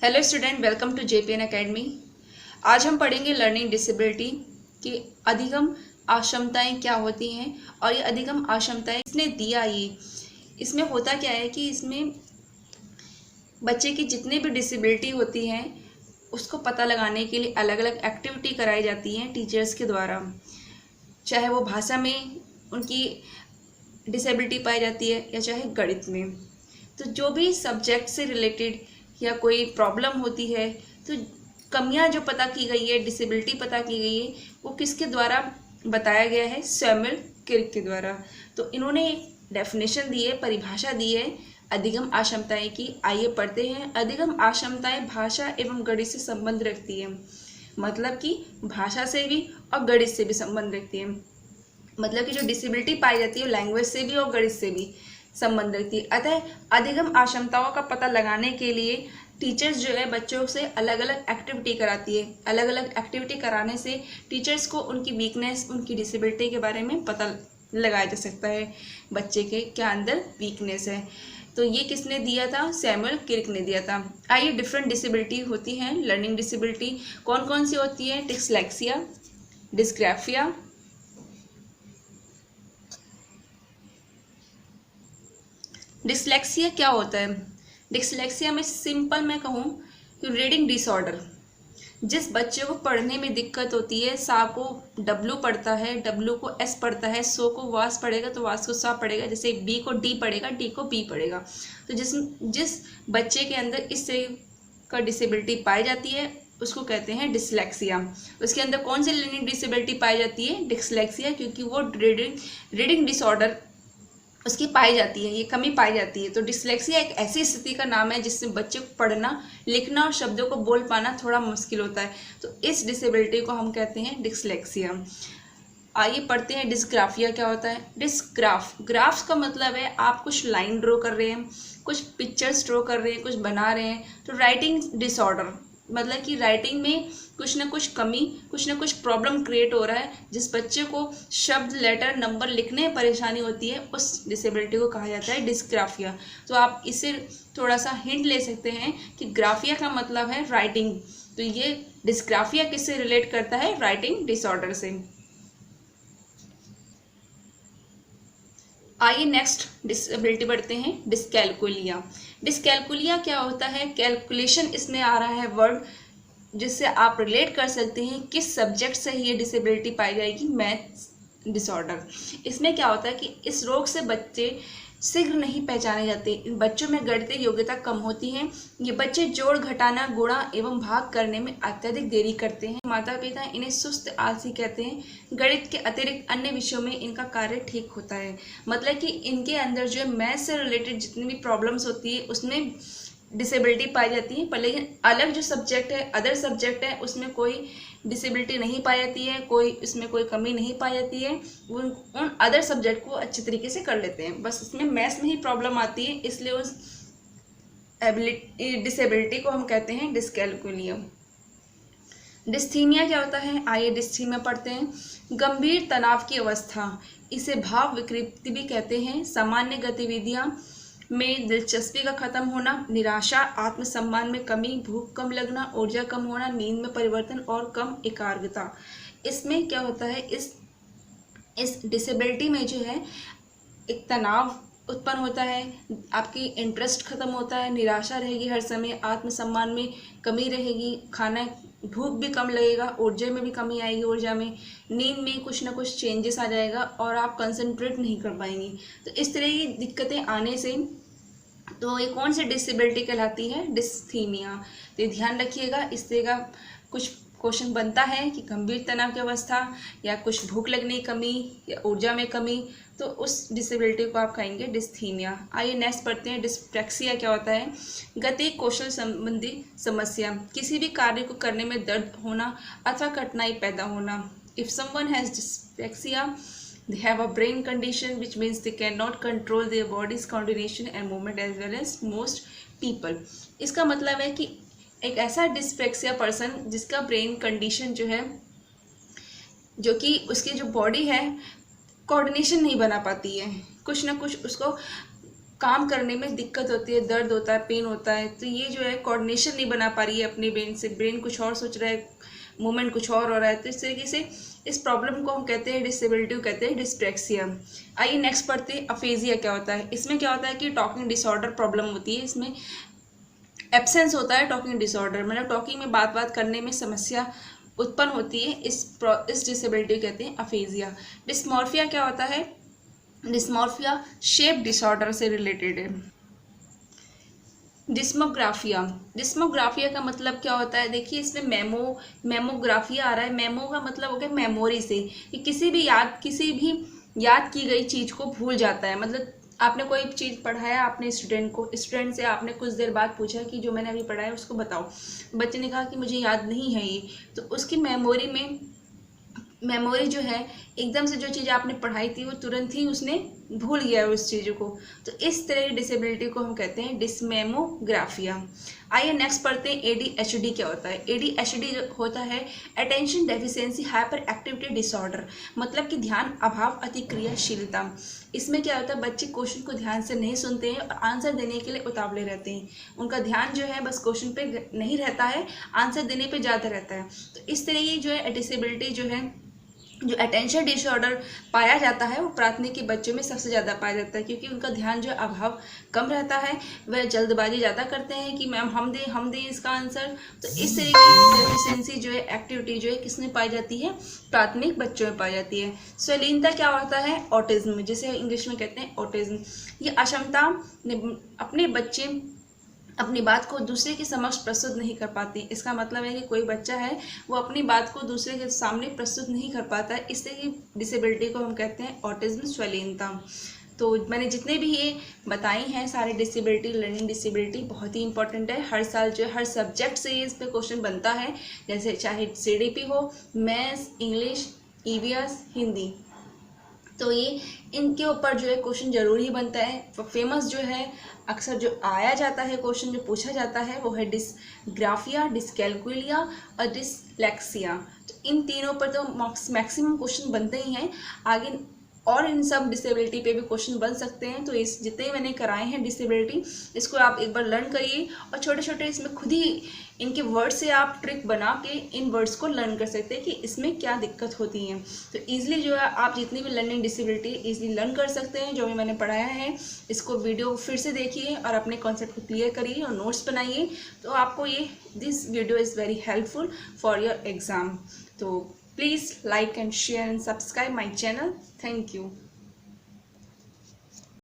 Hello student, welcome to JPN academy. आज हम पढ़ेंगे लर्निंग डिसेबिलिटी की अधिगम अक्षमताएं क्या होती हैं और ये अधिगम अक्षमताएं किसने दिया। ये इसमें होता क्या है कि इसमें बच्चे की जितनी भी डिसेबिलिटी होती हैं उसको पता लगाने के लिए अलग अलग एक्टिविटी कराई जाती हैं टीचर्स के द्वारा। चाहे वो भाषा में उनकी डिसेबिलिटी पाई जाती है या चाहे गणित में। तो जो भी सब्जेक्ट से रिलेटेड या कोई प्रॉब्लम होती है तो कमियां जो पता की गई है, डिसेबिलिटी पता की गई है, वो किसके द्वारा बताया गया है? सैमुअल किर्क के द्वारा। तो इन्होंने एक डेफिनेशन दी है, परिभाषा दी है अधिगम अक्षमताएं की। आइए पढ़ते हैं। अधिगम अक्षमताएं भाषा एवं गणित से संबंध रखती है। मतलब कि भाषा से भी और गणित से भी संबंध रखती है। मतलब कि जो डिसेबिलिटी पाई जाती है लैंग्वेज से भी और गणित से भी संबंध रखती है। अतः अधिगम अक्षमताओं का पता लगाने के लिए टीचर्स जो है बच्चों से अलग अलग एक्टिविटी कराती है। अलग अलग एक्टिविटी कराने से टीचर्स को उनकी वीकनेस, उनकी डिसेबिलिटी के बारे में पता लगाया जा सकता है, बच्चे के क्या अंदर वीकनेस है। तो ये किसने दिया था? सैमुअल किर्क ने दिया था। आइए, डिफरेंट डिसेबिलिटी होती हैं लर्निंग डिसेबिलिटी। कौन कौन सी होती है? डिस्लेक्सिया, डिस्ग्राफिया, डिसलेक्सिया क्या होता है? डिसलेक्सिया में सिंपल मैं कहूँ कि रीडिंग डिसऑर्डर। जिस बच्चे को पढ़ने में दिक्कत होती है, सा को डब्लू पढ़ता है, डब्लू को एस पढ़ता है, सो को वास पढ़ेगा तो वास को सा पढ़ेगा, जैसे बी को डी पढ़ेगा, डी को बी पढ़ेगा। तो जिस जिस बच्चे के अंदर इस तरह का डिसेबिलिटी पाई जाती है उसको कहते हैं डिसलेक्सिया। उसके अंदर कौन सी लर्निंग डिसेबिलिटी पाई जाती है? डिसलेक्सिया, क्योंकि वो रीडिंग डिसऑर्डर उसकी पाई जाती है, ये कमी पाई जाती है। तो डिसलेक्सिया एक ऐसी स्थिति का नाम है जिससे बच्चे को पढ़ना, लिखना और शब्दों को बोल पाना थोड़ा मुश्किल होता है। तो इस डिसेबिलिटी को हम कहते हैं डिसलेक्सिया। आइए पढ़ते हैं डिस्ग्राफिया क्या होता है। ग्राफ्स का मतलब है आप कुछ लाइन ड्रॉ कर रहे हैं, कुछ पिक्चर्स ड्रॉ कर रहे हैं, कुछ बना रहे हैं। तो राइटिंग डिसऑर्डर मतलब कि राइटिंग में कुछ ना कुछ कमी, कुछ ना कुछ प्रॉब्लम क्रिएट हो रहा है। जिस बच्चे को शब्द, लेटर, नंबर लिखने में परेशानी होती है उस डिसेबिलिटी को कहा जाता है डिस्ग्राफिया। तो आप इससे थोड़ा सा हिंट ले सकते हैं कि ग्राफिया का मतलब है राइटिंग। तो ये डिस्ग्राफिया किससे रिलेट करता है? राइटिंग डिसऑर्डर से। आइए नेक्स्ट डिसेबिलिटी बढ़ते हैं, डिस्कैलकुलिया। डिस्कैलकुलिया क्या होता है? कैलकुलेशन इसमें आ रहा है वर्ड, जिससे आप रिलेट कर सकते हैं किस सब्जेक्ट से ये डिसेबिलिटी पाई जाएगी? Maths disorder. इसमें क्या होता है कि इस रोग से बच्चे शीघ्र नहीं पहचाने जाते। इन बच्चों में गणितीय योग्यता कम होती है। ये बच्चे जोड़, घटाना, गुणा एवं भाग करने में अत्यधिक देरी करते हैं। माता पिता इन्हें सुस्त, आलसी कहते हैं। गणित के अतिरिक्त अन्य विषयों में इनका कार्य ठीक होता है। मतलब कि इनके अंदर जो है मैथ से रिलेटेड जितनी भी प्रॉब्लम्स होती है उसमें डिसेबिलिटी पाई जाती है, पर लेकिन अलग जो सब्जेक्ट है, अदर सब्जेक्ट है, उसमें कोई डिसेबिलिटी नहीं पाई जाती है, कोई इसमें कोई कमी नहीं पाई जाती है। उन अदर सब्जेक्ट को अच्छे तरीके से कर लेते हैं, बस इसमें मैथ्स में ही प्रॉब्लम आती है, इसलिए उस डिसेबिलिटी को हम कहते हैं डिस्कैलकुलिया। डिस्थीमिया क्या होता है? आइए डिस्थीमिया पढ़ते हैं। गंभीर तनाव की अवस्था, इसे भाव विकृति भी कहते हैं। सामान्य गतिविधियां में दिलचस्पी का खत्म होना, निराशा, आत्मसम्मान में कमी, भूख कम लगना, ऊर्जा कम होना, नींद में परिवर्तन और कम एकाग्रता। इसमें क्या होता है? इस डिसेबिलिटी में जो है एक तनाव उत्पन्न होता है, आपकी इंटरेस्ट खत्म होता है, निराशा रहेगी हर समय, आत्मसम्मान में कमी रहेगी, खाना भूख भी कम लगेगा, ऊर्जा में भी कमी आएगी, ऊर्जा में, नींद में कुछ ना कुछ चेंजेस आ जाएगा और आप कंसंट्रेट नहीं कर पाएंगी। तो इस तरह की दिक्कतें आने से तो ये कौन सी डिसेबिलिटी कहलाती है? डिस्थीमिया। तो ये ध्यान रखिएगा, इस तरह का कुछ क्वेश्चन बनता है कि गंभीर तनाव की अवस्था या कुछ भूख लगने की कमी या ऊर्जा में कमी, तो उस डिसेबिलिटी को आप कहेंगे डिस्थीमिया। आइए नेक्स्ट पढ़ते हैं, डिस्प्रैक्सिया क्या होता है? गति कौशल संबंधी समस्या, किसी भी कार्य को करने में दर्द होना अथवा कठिनाई पैदा होना। If someone has dyspraxia, they have a brain condition which means they cannot control their body's coordination and movement as well as most people। इसका मतलब है कि एक ऐसा डिस्पेक्सिया पर्सन जिसका ब्रेन कंडीशन जो है, जो कि उसकी जो बॉडी है कोऑर्डिनेशन नहीं बना पाती है, कुछ ना कुछ उसको काम करने में दिक्कत होती है, दर्द होता है, पेन होता है, तो ये जो है कोऑर्डिनेशन नहीं बना पा रही है अपने ब्रेन से, ब्रेन कुछ और सोच रहा है, मूवमेंट कुछ और हो रहा है, तो इस तरीके से इस प्रॉब्लम को हम कहते हैं डिसेबिलिटी को कहते हैं डिस्प्रेक्सिया। आइए नेक्स्ट पढ़ते हैं अफेजिया क्या होता है। इसमें क्या होता है कि टॉकिंग डिसऑर्डर प्रॉब्लम होती है, इसमें एब्सेंस होता है टॉकिंग डिसऑर्डर, मतलब टॉकिंग में बात करने में समस्या उत्पन्न होती है, इस डिसेबिलिटी कहते हैं अफेजिया। डिस्मॉर्फिया क्या होता है? डिस्मॉर्फिया शेप डिसऑर्डर से रिलेटेड है। डिस्मोग्राफिया, डिस्मोग्राफिया का मतलब क्या होता है? देखिए इसमें मेमोग्राफिया आ रहा है, मेमो का मतलब हो गया मेमोरी से, कि किसी भी याद की गई चीज़ को भूल जाता है। मतलब आपने कोई चीज़ पढ़ाया अपने स्टूडेंट से आपने कुछ देर बाद पूछा कि जो मैंने अभी पढ़ाया उसको बताओ, बच्चे ने कहा कि मुझे याद नहीं है ये, तो उसकी मेमोरी जो है एकदम से जो चीज़ आपने पढ़ाई थी वो तुरंत ही उसने भूल गया है उस चीज़ को, तो इस तरह की डिसेबिलिटी को हम कहते हैं डिस्मेमोग्राफिया। आइए नेक्स्ट पढ़ते हैं ADHD क्या होता है। ADHD होता है attention deficiency hyper activity disorder, मतलब कि ध्यान अभाव अतिक्रियाशीलता। इसमें क्या होता है, बच्चे क्वेश्चन को ध्यान से नहीं सुनते हैं और आंसर देने के लिए उतावले रहते हैं, उनका ध्यान जो है बस क्वेश्चन पे नहीं रहता है, आंसर देने पे ज़्यादा रहता है। तो इस तरह की जो है डिसेबिलिटी जो है, जो अटेंशन डिसऑर्डर पाया जाता है वो प्राथमिक के बच्चों में सबसे ज़्यादा पाया जाता है, क्योंकि उनका ध्यान जो अभाव कम रहता है, वह जल्दबाजी ज़्यादा करते हैं कि मैम हम दें इसका आंसर। तो इस तरह की डेफिशिएंसी जो है एक्टिविटी जो है किसमें पाई जाती है? प्राथमिक बच्चों में पाई जाती है। स्वलीनता क्या होता है? ऑटिज्म, जिसे इंग्लिश में कहते हैं ऑटिज्म। ये अक्षमता अपने बच्चे अपनी बात को दूसरे के समक्ष प्रस्तुत नहीं कर पाती। इसका मतलब है कि कोई बच्चा है वो अपनी बात को दूसरे के सामने प्रस्तुत नहीं कर पाता है, इस तरह की डिसेबिलिटी को हम कहते हैं ऑटिज्म, स्वलीनता। तो मैंने जितने भी ये बताई हैं सारे डिसेबिलिटी, लर्निंग डिसेबिलिटी बहुत ही इंपॉर्टेंट है। हर साल जो है हर सब्जेक्ट से इस पर क्वेश्चन बनता है, जैसे चाहे CDP हो, मैथ्स, इंग्लिश, EVS, हिंदी, तो ये इनके ऊपर जो है क्वेश्चन जरूर ही बनता है। फेमस जो है अक्सर जो आया जाता है क्वेश्चन जो पूछा जाता है वो है डिसग्राफिया, डिसकैलकुलिया और डिसलेक्सिया। तो इन तीनों पर तो मैक्सिमम क्वेश्चन बनते ही हैं, आगे और इन सब डिसेबिलिटी पे भी क्वेश्चन बन सकते हैं। तो इस जितने मैंने कराए हैं डिसेबिलिटी, इसको आप एक बार लर्न करिए और छोटे छोटे इसमें खुद ही इनके वर्ड से आप ट्रिक बना के इन वर्ड्स को लर्न कर सकते हैं कि इसमें क्या दिक्कत होती है। तो ईजिली जो है आप जितनी भी लर्निंग डिसेबिलिटी ईजिली लर्न कर सकते हैं। जो भी मैंने पढ़ाया है इसको वीडियो फिर से देखिए और अपने कॉन्सेप्ट को क्लियर करिए और नोट्स बनाइए, तो आपको ये this video is very helpful for your exam. तो please like and share and subscribe my channel. Thank you.